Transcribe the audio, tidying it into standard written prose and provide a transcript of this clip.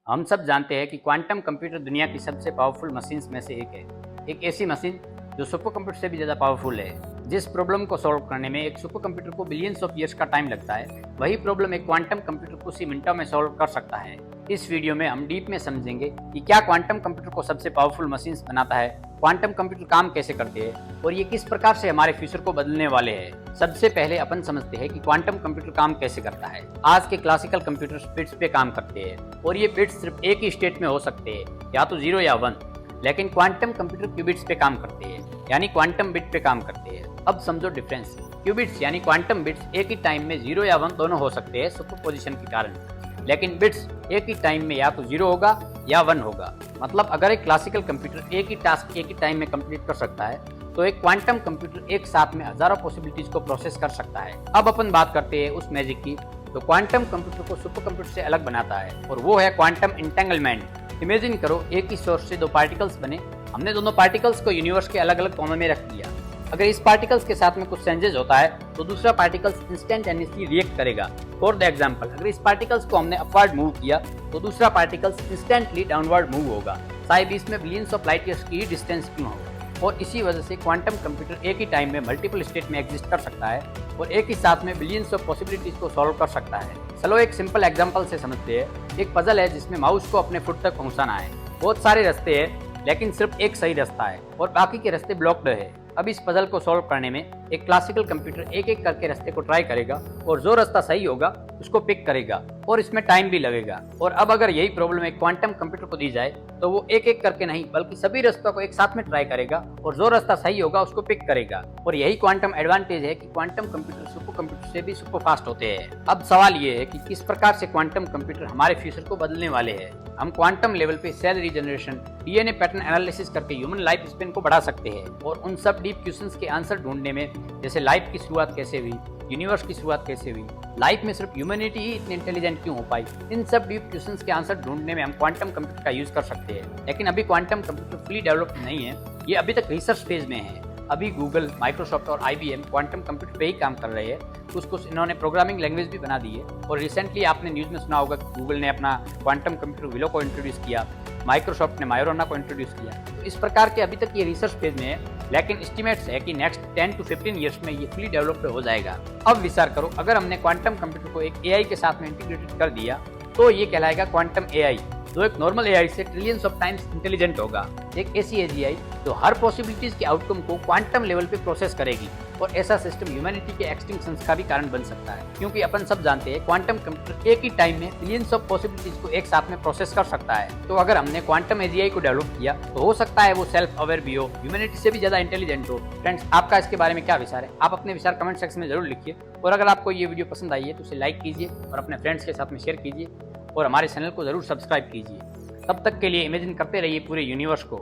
हम सब जानते हैं कि क्वांटम कंप्यूटर दुनिया की सबसे पावरफुल मशीन्स में से एक है। एक ऐसी मशीन जो सुपर कंप्यूटर से भी ज़्यादा पावरफुल है। जिस प्रॉब्लम को सॉल्व करने में एक सुपर कंप्यूटर को बिलियंस ऑफ ईयर्स का टाइम लगता है, वही प्रॉब्लम एक क्वांटम कंप्यूटर कुछ ही मिनटों में सॉल्व कर सकता है। इस वीडियो में हम डीप में समझेंगे कि क्या क्वांटम कंप्यूटर को सबसे पावरफुल मशीन्स बनाता है, क्वांटम कंप्यूटर काम कैसे करते हैं और ये किस प्रकार से हमारे फ्यूचर को बदलने वाले हैं। सबसे पहले अपन समझते हैं कि क्वांटम कंप्यूटर काम कैसे करता है। आज के क्लासिकल कंप्यूटर्स बिट्स पे काम करते हैं और ये बिट्स सिर्फ एक ही स्टेट में हो सकते हैं, या तो 0 या 1। लेकिन क्वांटम कंप्यूटर क्यूबिट्स पे काम करते हैं, यानी क्वांटम बिट पे काम करते हैं। अब समझो डिफरेंस। क्यूबिट्स यानी क्वांटम बिट्स एक ही टाइम में 0 या 1 दोनों हो सकते हैं सुपरपोजिशन के कारण, लेकिन बिट्स एक ही टाइम में या तो 0 होगा या 1 होगा। मतलब अगर एक क्लासिकल कंप्यूटर एक ही टास्क एक ही टाइम में कंप्लीट कर सकता है, तो एक क्वांटम कंप्यूटर एक साथ में हजारों पॉसिबिलिटीज को प्रोसेस कर सकता है। अब अपन बात करते हैं उस मैजिक की तो क्वांटम कंप्यूटर को सुपर कंप्यूटर से अलग बनाता है, और वो है क्वांटम इंटेंगलमेंट। इमेजिन करो, एक ही सोर्स से दो पार्टिकल्स बने। हमने दोनों पार्टिकल्स को यूनिवर्स के अलग अलग कोनों में रख दिया। अगर इस पार्टिकल्स के साथ में कुछ चेंजेस होता है तो दूसरा पार्टिकल्स इंस्टेंटेनियसली रिएक्ट करेगा। फॉर द एग्जांपल, अगर इस पार्टिकल्स को हमने अपवर्ड मूव किया तो दूसरा पार्टिकल्स इंस्टेंटली डाउनवर्ड मूव होगा, चाहे बीच में बिलियंस ऑफ लाइट ईयर्स की डिस्टेंस क्यों हो। और इसी वजह से क्वांटम कंप्यूटर एक ही टाइम में मल्टीपल स्टेट में एग्जिस्ट कर सकता है और एक ही साथ में बिलियंस ऑफ पॉसिबिलिटीज को सॉल्व कर सकता है। चलो एक सिंपल एग्जांपल से समझते हैं। एक पजल है जिसमें माउस को अपने फुट तक पहुंचाना है। बहुत सारे रास्ते हैं, लेकिन सिर्फ एक सही रास्ता है और बाकी के रास्ते ब्लॉक्ड है। अब इस पजल को सॉल्व करने में एक क्लासिकल कंप्यूटर एक एक करके रास्ते को ट्राई करेगा और जो रास्ता सही होगा उसको पिक करेगा, और इसमें टाइम भी लगेगा। और अब अगर यही प्रॉब्लम एक क्वांटम कंप्यूटर को दी जाए तो वो एक एक करके नहीं बल्कि सभी रास्तों को एक साथ में ट्राई करेगा और जो रास्ता सही होगा उसको पिक करेगा। और यही क्वांटम एडवांटेज है कि क्वांटम कंप्यूटर सुपर कंप्यूटर से भी सुपर फास्ट होते हैं। अब सवाल ये है कि किस प्रकार से क्वांटम कंप्यूटर हमारे फ्यूचर को बदलने वाले हैं। हम क्वांटम लेवल पे cell regeneration, DNA pattern analysis करके ह्यूमन लाइफ स्पेन को बढ़ा सकते हैं, और उन सब डीप क्वेश्चंस के आंसर ढूंढने में, जैसे लाइफ की शुरुआत कैसे हुई, यूनिवर्स की शुरुआत कैसे हुई, लाइफ में सिर्फ ह्यूमैनिटी ही इतनी इंटेलिजेंट क्यों हो पाई, इन सब डीप क्वेश्चंस के आंसर ढूंढने में हम क्वांटम कंप्यूटर का यूज कर सकते हैं। लेकिन अभी क्वांटम कंप्यूटर फुली डेवलप्ड नहीं है, ये अभी तक रिसर्च फेज में है। अभी गूगल, माइक्रोसॉफ्ट और आईबीएम क्वांटम कंप्यूटर पे ही काम कर रहे हैं। कुछ इन्होंने प्रोग्रामिंग लैंग्वेज भी बना दी है। और रिसेंटली आपने न्यूज़ में सुना होगा कि गूगल ने अपना क्वांटम कंप्यूटर विलो को इंट्रोड्यूस किया, माइक्रोसॉफ्ट ने मायोरोना को इंट्रोड्यूस किया। तो इस प्रकार के अभी तक ये रिसर्च फेज में है, लेकिन एस्टिमेट्स है कि नेक्स्ट 10 to 15 ईयर्स में ये फुली डेवलप्ड हो जाएगा। अब विचार करो, अगर हमने क्वांटम कंप्यूटर को एक एआई के साथ में इंटीग्रेटेड कर दिया तो ये कहलाएगा क्वांटम एआई, जो एक नॉर्मल एआई से ट्रिलियंस ऑफ टाइम्स इंटेलिजेंट होगा। एक ऐसी एआई जो हर पॉसिबिलिटीज के आउटकम को क्वांटम लेवल पे प्रोसेस करेगी, और ऐसा सिस्टम ह्यूमैनिटी के एक्सटिंक्शन का भी कारण बन सकता है, क्योंकि अपन सब जानते हैं क्वांटम कंप्यूटर एक ही टाइम में बिलियंस ऑफ पॉसिबिलिटीज को एक साथ में प्रोसेस कर सकता है। तो अगर हमने क्वांटम एआई को डेवलप किया तो हो सकता है वो सेल्फ अवेयर भी हो, ह्यूमैनिटी से भी ज्यादा इंटेलिजेंट हो। फ्रेंड्स, आपका इसके बारे में क्या विचार है? आप अपने विचार कमेंट सेक्शन में जरूर लिखिए, और अगर आपको ये वीडियो पसंद आई है तो उसे लाइक कीजिए और अपने फ्रेंड्स के साथ में शेयर कीजिए, और हमारे चैनल को जरूर सब्सक्राइब कीजिए। तब तक के लिए इमेजिन करते रहिए पूरे यूनिवर्स को।